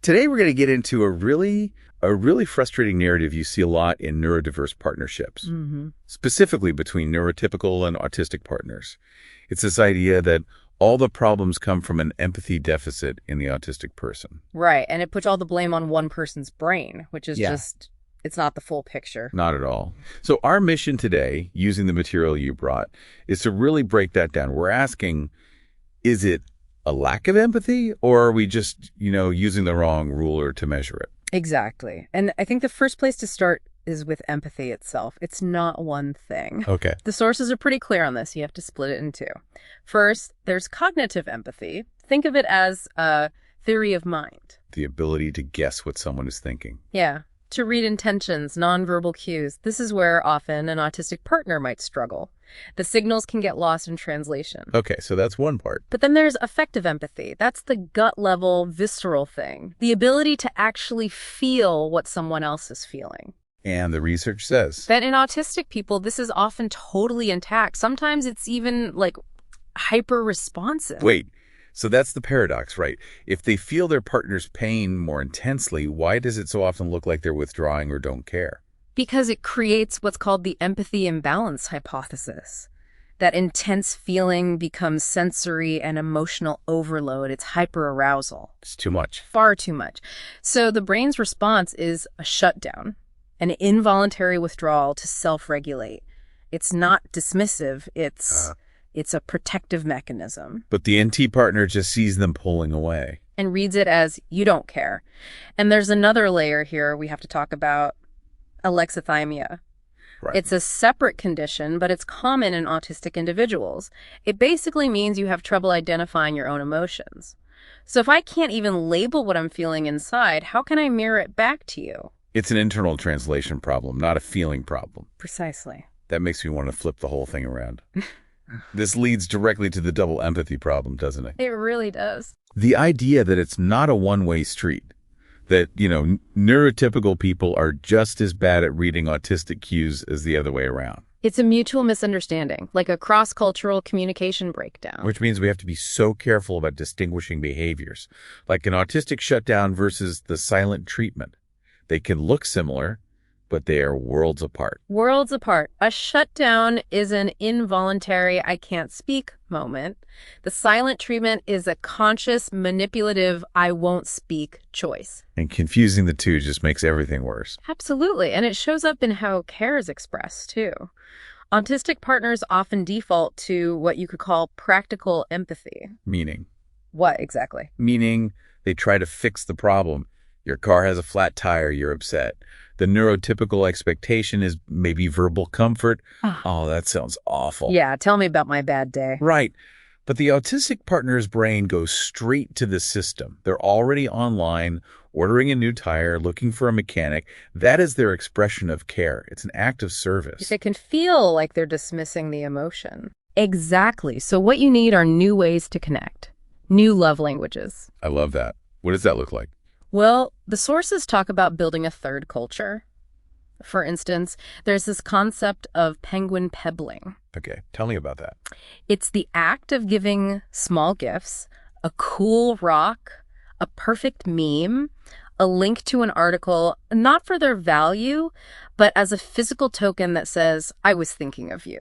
Today we're going to get into a really frustrating narrative you see a lot in neurodiverse partnerships, specifically between neurotypical and autistic partners. It's this idea that all the problems come from an empathy deficit in the autistic person. Right, and it puts all the blame on one person's brain, which is just, it's not the full picture. Not at all. So our mission today, using the material you brought, is to really break that down. We're asking, is it a lack of empathy, or are we just, using the wrong ruler to measure it? Exactly. And I think the first place to start is with empathy itself. It's not one thing. Okay. The sources are pretty clear on this. You have to split it in two. First, there's cognitive empathy. Think of it as a theory of mind. The ability to guess what someone is thinking. Yeah. To read intentions, nonverbal cues. This is where often an autistic partner might struggle. The signals can get lost in translation. Okay, so that's one part. But then there's affective empathy. That's the gut level, visceral thing. The ability to actually feel what someone else is feeling. And the research says that in autistic people, this is often totally intact. Sometimes it's even like hyper responsive. Wait. So that's the paradox, right? If they feel their partner's pain more intensely, why does it so often look like they're withdrawing or don't care? Because it creates what's called the empathy imbalance hypothesis. That intense feeling becomes sensory and emotional overload. It's hyperarousal. It's too much. Far too much. So the brain's response is a shutdown, an involuntary withdrawal to self-regulate. It's not dismissive. It's a protective mechanism. But the NT partner just sees them pulling away. And reads it as, you don't care. And there's another layer here we have to talk about, alexithymia. Right. It's a separate condition, but it's common in autistic individuals. It basically means you have trouble identifying your own emotions. So if I can't even label what I'm feeling inside, how can I mirror it back to you? It's an internal translation problem, not a feeling problem. Precisely. That makes me want to flip the whole thing around. This leads directly to the double empathy problem, doesn't it? It really does. The idea that it's not a one-way street, that, neurotypical people are just as bad at reading autistic cues as the other way around. It's a mutual misunderstanding, like a cross-cultural communication breakdown. Which means we have to be so careful about distinguishing behaviors, like an autistic shutdown versus the silent treatment. They can look similar, but they are worlds apart. Worlds apart. A shutdown is an involuntary, I can't speak moment. The silent treatment is a conscious, manipulative, I won't speak choice. And confusing the two just makes everything worse. Absolutely. And it shows up in how care is expressed, too. Autistic partners often default to what you could call practical empathy. Meaning? What exactly? Meaning they try to fix the problem. Your car has a flat tire, you're upset. The neurotypical expectation is maybe verbal comfort. Oh, that sounds awful. Yeah, tell me about my bad day. Right. But the autistic partner's brain goes straight to the system. They're already online, ordering a new tire, looking for a mechanic. That is their expression of care. It's an act of service. It can feel like they're dismissing the emotion. Exactly. So what you need are new ways to connect. New love languages. I love that. What does that look like? Well, the sources talk about building a third culture. For instance, there's this concept of penguin pebbling. Okay, tell me about that. It's the act of giving small gifts, a cool rock, a perfect meme, a link to an article, not for their value, but as a physical token that says, I was thinking of you.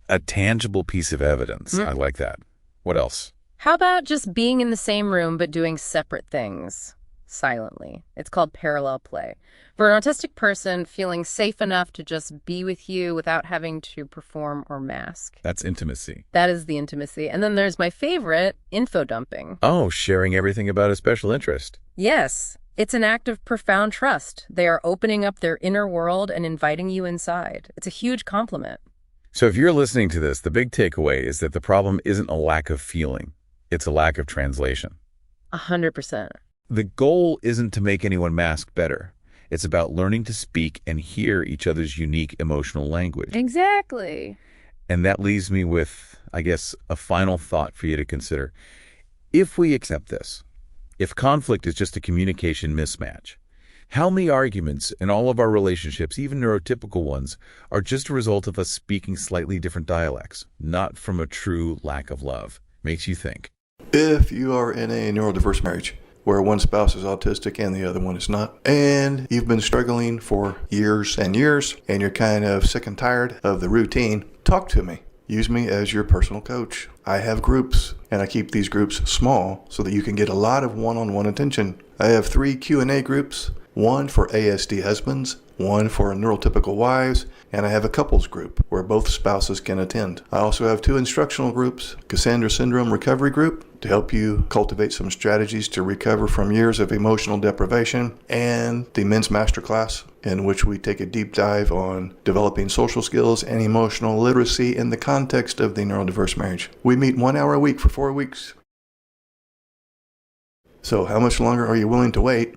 A tangible piece of evidence. I like that. What else? How about just being in the same room but doing separate things? Silently. It's called parallel play. For an autistic person, feeling safe enough to just be with you without having to perform or mask. That's intimacy. That is the intimacy. And then there's my favorite, info dumping. Oh, sharing everything about a special interest. Yes. It's an act of profound trust. They are opening up their inner world and inviting you inside. It's a huge compliment. So if you're listening to this, the big takeaway is that the problem isn't a lack of feeling. It's a lack of translation. 100%. The goal isn't to make anyone mask better. It's about learning to speak and hear each other's unique emotional language. Exactly. And that leaves me with, I guess, a final thought for you to consider. If we accept this, if conflict is just a communication mismatch, how many arguments in all of our relationships, even neurotypical ones, are just a result of us speaking slightly different dialects, not from a true lack of love? Makes you think. If you are in a neurodiverse marriage, where one spouse is autistic and the other one is not, and you've been struggling for years and years, and you're kind of sick and tired of the routine, talk to me. Use me as your personal coach. I have groups, and I keep these groups small so that you can get a lot of one-on-one attention. I have 3 Q&A groups, one for ASD husbands, one for neurotypical wives, and I have a couples group where both spouses can attend. I also have 2 instructional groups, Cassandra Syndrome Recovery Group, to help you cultivate some strategies to recover from years of emotional deprivation, and the Men's Masterclass, in which we take a deep dive on developing social skills and emotional literacy in the context of the neurodiverse marriage. We meet 1 hour a week for 4 weeks. So how much longer are you willing to wait?